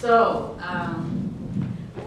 So,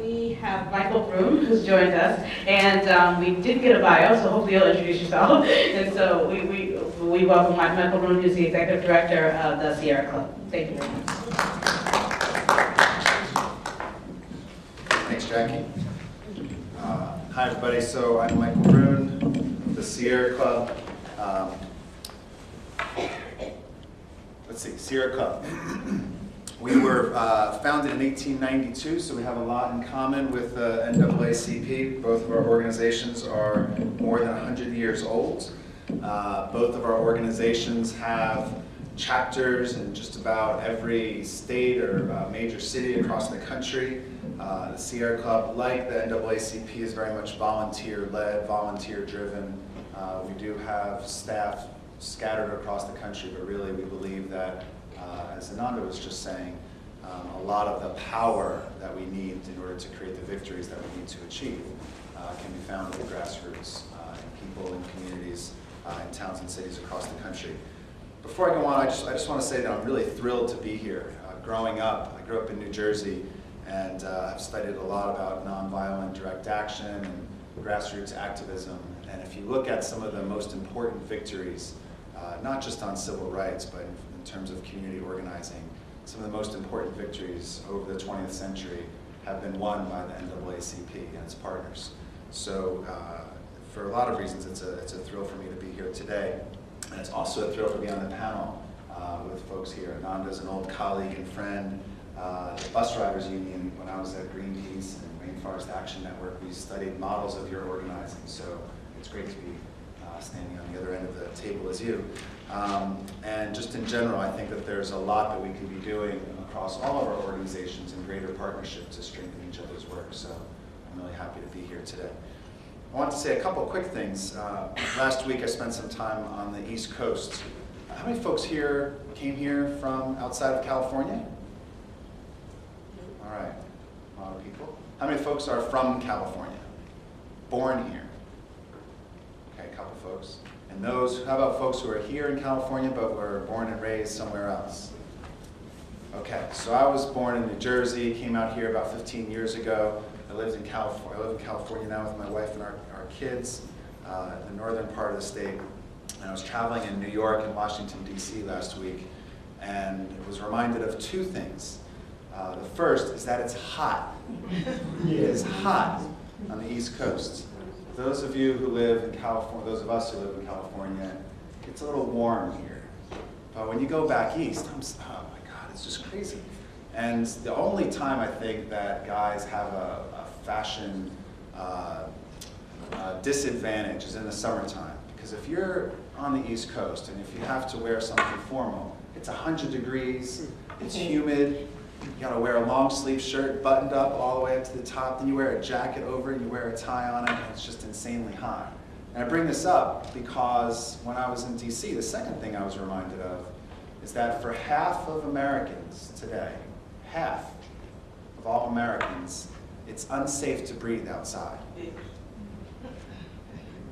we have Michael Brune, who's joined us, and we did get a bio, so hopefully you'll introduce yourself. And so we welcome Michael Brune, who's the Executive Director of the Sierra Club. Thank you very much. Thanks, Jackie. Hi, everybody. So I'm Michael Brune, of the Sierra Club. Let's see, Sierra Club. We were founded in 1892, so we have a lot in common with NAACP. Both of our organizations are more than 100 years old. Both of our organizations have chapters in just about every state or major city across the country. The Sierra Club, like the NAACP, is very much volunteer-led, volunteer-driven. We do have staff scattered across the country, but really we believe that, as Ananda was just saying, a lot of the power that we need in order to create the victories that we need to achieve can be found at the grassroots in people and communities in towns and cities across the country. Before I go on, I just want to say that I'm really thrilled to be here. Growing up, I grew up in New Jersey, and I've studied a lot about nonviolent direct action and grassroots activism. And if you look at some of the most important victories, not just on civil rights, but in terms of community organizing, some of the most important victories over the 20th century have been won by the NAACP and its partners. So for a lot of reasons, it's a thrill for me to be here today. And it's also a thrill to be on the panel with folks here. Ananda's an old colleague and friend. The Bus Riders Union, when I was at Greenpeace and Rainforest Action Network, we studied models of your organizing. So it's great to be standing on the other end of the table as you. And just in general, I think that there's a lot that we can be doing across all of our organizations in greater partnership to strengthen each other's work. So I'm really happy to be here today. I want to say a couple quick things. Last week I spent some time on the East Coast. How many folks here came here from outside of California? All right, a lot of people. How many folks are from California? Born here? Okay, a couple folks. And those, how about folks who are here in California but were born and raised somewhere else? Okay, so I was born in New Jersey, came out here about 15 years ago. I live in California now with my wife and our kids, in the northern part of the state. And I was traveling in New York and Washington, D.C. last week, and was reminded of two things. The first is that it's hot. It is hot on the East Coast. Those of you who live in California, those of us who live in California, it's a little warm here. But when you go back east, oh my God, it's just crazy. And the only time I think that guys have a fashion disadvantage is in the summertime. Because if you're on the East Coast and if you have to wear something formal, it's 100 degrees, it's humid, you gotta wear a long sleeve shirt buttoned up all the way up to the top, then you wear a jacket over it, you wear a tie on it, and it's just insanely hot. And I bring this up because when I was in DC, the second thing I was reminded of is that for half of Americans today, half of all Americans, it's unsafe to breathe outside.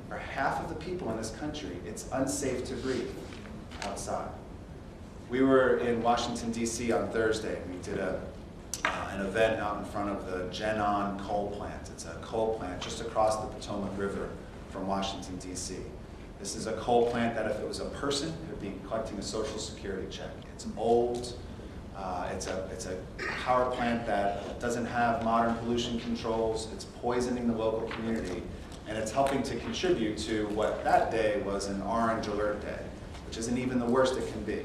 For half of the people in this country, it's unsafe to breathe outside. We were in Washington, D.C. on Thursday. We did an event out in front of the Genon coal plant. It's a coal plant just across the Potomac River from Washington, D.C. This is a coal plant that if it was a person, it would be collecting a Social Security check. It's old. It's a power plant that doesn't have modern pollution controls. It's poisoning the local community. And it's helping to contribute to what that day was an orange alert day, which isn't even the worst it can be.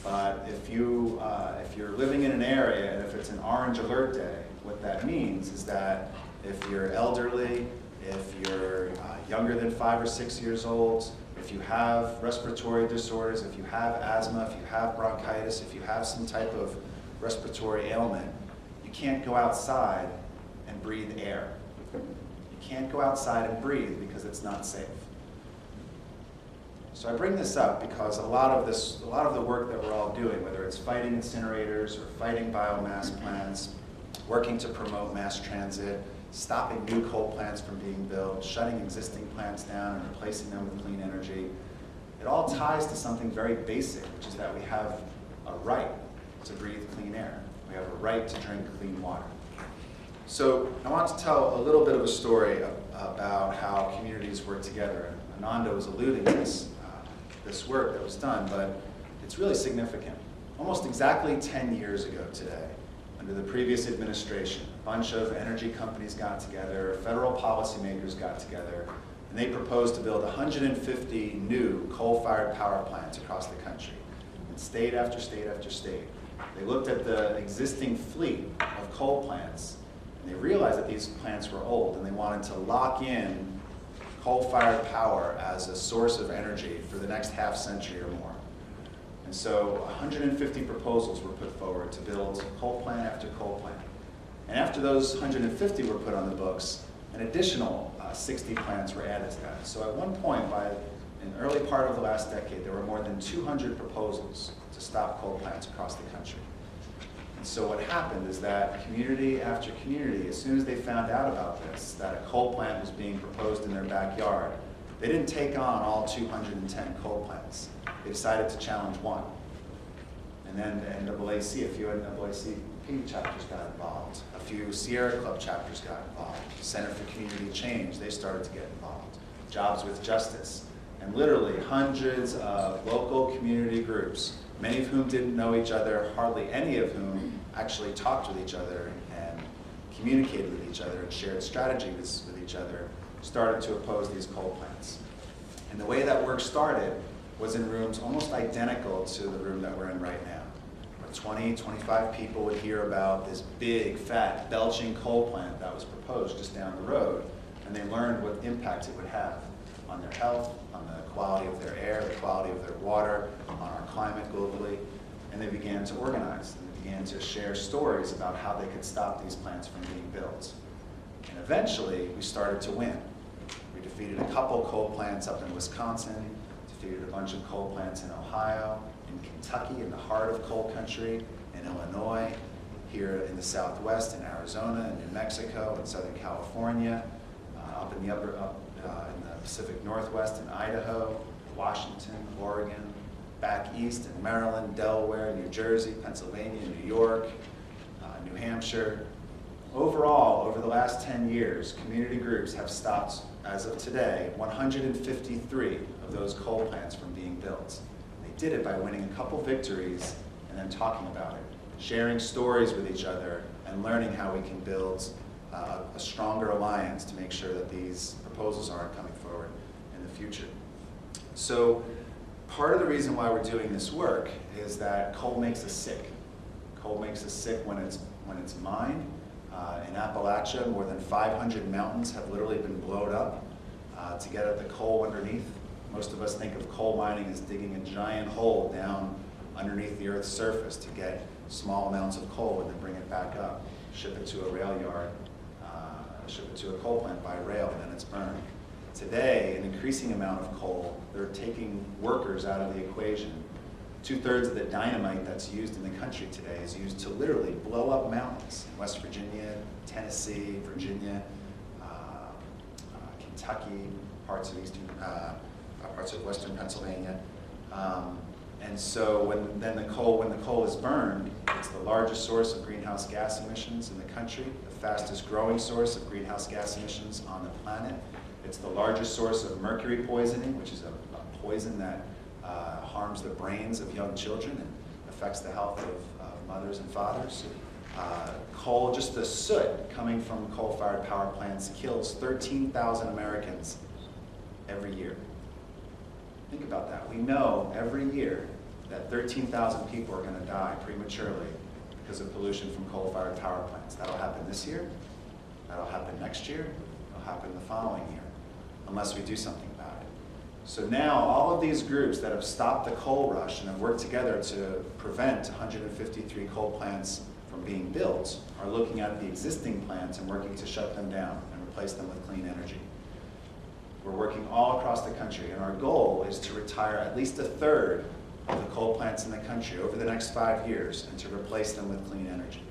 But if you're living in an area and if it's an orange alert day, what that means is that if you're elderly, if you're younger than 5 or 6 years old, if you have respiratory disorders, if you have asthma, if you have bronchitis, if you have some type of respiratory ailment, you can't go outside and breathe air. You can't go outside and breathe because it's not safe. So I bring this up because a lot of the work that we're all doing, whether it's fighting incinerators or fighting biomass plants, working to promote mass transit, stopping new coal plants from being built, shutting existing plants down and replacing them with clean energy, it all ties to something very basic, which is that we have a right to breathe clean air. We have a right to drink clean water. So I want to tell a little bit of a story about how communities work together. Ananda was alluding to this work that was done, but it's really significant. Almost exactly 10 years ago today, under the previous administration, a bunch of energy companies got together, federal policymakers got together, and they proposed to build 150 new coal-fired power plants across the country, in state after state after state. They looked at the existing fleet of coal plants, and they realized that these plants were old, and they wanted to lock in coal-fired power as a source of energy for the next half century or more. And so 150 proposals were put forward to build coal plant after coal plant. And after those 150 were put on the books, an additional 60 plants were added to that. So at one point, in the early part of the last decade, there were more than 200 proposals to stop coal plants across the country. And so what happened is that community after community, as soon as they found out about this, that a coal plant was being proposed in their backyard, they didn't take on all 210 coal plants. They decided to challenge one. And then the NAAC, a few NAACP chapters got involved. A few Sierra Club chapters got involved. Center for Community Change, they started to get involved. Jobs with Justice. And literally hundreds of local community groups, many of whom didn't know each other, hardly any of whom actually talked with each other and communicated with each other and shared strategies with each other, started to oppose these coal plants. And the way that work started was in rooms almost identical to the room that we're in right now, where 20, 25 people would hear about this big, fat, belching coal plant that was proposed just down the road, and they learned what impact it would have on their health, on the quality of their air, the quality of their water, on our climate globally, and they began to organize, and they began to share stories about how they could stop these plants from being built. And eventually, we started to win. We defeated a couple coal plants up in Wisconsin, defeated a bunch of coal plants in Ohio, in Kentucky, in the heart of coal country, in Illinois, here in the Southwest, in Arizona, in New Mexico, in Southern California, up in the Pacific Northwest, in Idaho, Washington, Oregon, back east in Maryland, Delaware, New Jersey, Pennsylvania, New York, New Hampshire. Overall, over the last 10 years, community groups have stopped, as of today, 153 of those coal plants from being built. They did it by winning a couple victories and then talking about it, sharing stories with each other, and learning how we can build a stronger alliance to make sure that these proposals aren't coming forward in the future. So part of the reason why we're doing this work is that coal makes us sick. Coal makes us sick when it's mined. In Appalachia, more than 500 mountains have literally been blown up to get at the coal underneath. Most of us think of coal mining as digging a giant hole down underneath the Earth's surface to get small amounts of coal and then bring it back up, ship it to a rail yard, ship it to a coal plant by rail, and then it's burned. Today, an increasing amount of coal, they're taking workers out of the equation. 2/3 of the dynamite that's used in the country today is used to literally blow up mountains in West Virginia, Tennessee, Virginia, Kentucky, parts of western Pennsylvania. And so when the coal is burned, it's the largest source of greenhouse gas emissions in the country, the fastest growing source of greenhouse gas emissions on the planet. It's the largest source of mercury poisoning, which is a poison that harms the brains of young children and affects the health of mothers and fathers. Coal, just the soot coming from coal-fired power plants kills 13,000 Americans every year. Think about that. We know every year that 13,000 people are going to die prematurely because of pollution from coal-fired power plants. That'll happen this year, that'll happen next year, it'll happen the following year, unless we do something about it. So now all of these groups that have stopped the coal rush and have worked together to prevent 153 coal plants from being built are looking at the existing plants and working to shut them down and replace them with clean energy. We're working all across the country, and our goal is to retire at least 1/3 of the coal plants in the country over the next 5 years and to replace them with clean energy.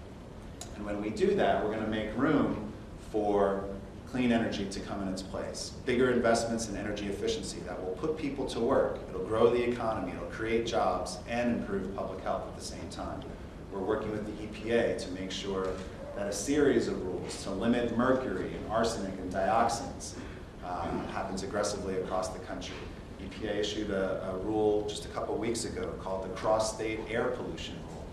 And when we do that, we're going to make room for clean energy to come in its place. Bigger investments in energy efficiency that will put people to work. It'll grow the economy, it'll create jobs, and improve public health at the same time. we're working with the EPA to make sure that a series of rules to limit mercury and arsenic and dioxins happens aggressively across the country. EPA issued a rule just a couple weeks ago called the Cross-State Air Pollution Rule,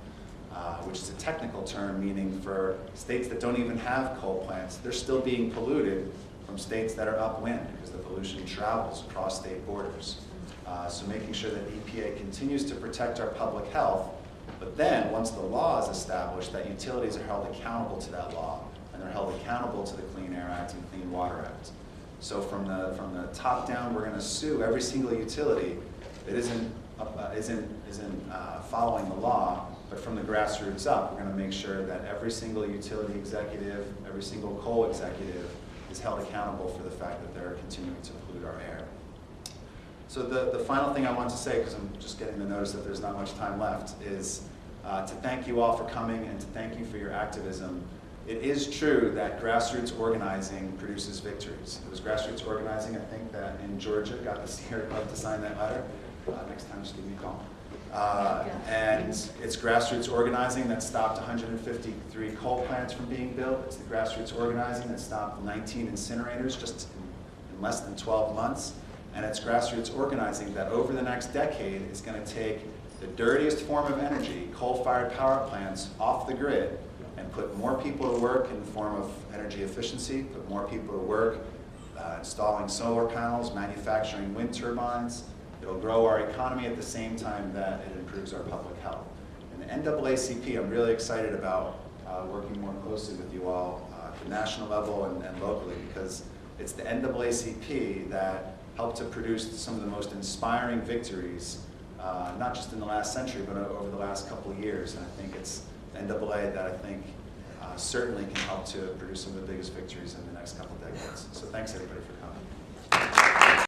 which is a technical term meaning for states that don't even have coal plants, they're still being polluted from states that are upwind because the pollution travels across state borders. So making sure that EPA continues to protect our public health, but then once the law is established, that utilities are held accountable to that law, and they're held accountable to the Clean Air Act and Clean Water Act. So from the top down, we're going to sue every single utility that isn't following the law, but from the grassroots up, we're going to make sure that every single utility executive, every single coal executive is held accountable for the fact that they're continuing to pollute our air. So the final thing I want to say, because I'm just getting the notice that there's not much time left, is to thank you all for coming and to thank you for your activism. It is true that grassroots organizing produces victories. It was grassroots organizing, I think, that in Georgia got the Sierra Club to sign that letter. Next time, just give me a call. And it's grassroots organizing that stopped 153 coal plants from being built. It's the grassroots organizing that stopped 19 incinerators just in less than 12 months. And it's grassroots organizing that over the next decade is going to take the dirtiest form of energy, coal-fired power plants, off the grid and put more people to work in the form of energy efficiency, put more people to work installing solar panels, manufacturing wind turbines. It'll grow our economy at the same time that it improves our public health. And the NAACP, I'm really excited about working more closely with you all at the national level and locally, because it's the NAACP that helped to produce some of the most inspiring victories, not just in the last century, but over the last couple of years. And I think it's the NAA that I think certainly can help to produce some of the biggest victories in the next couple of decades. So thanks everybody for coming.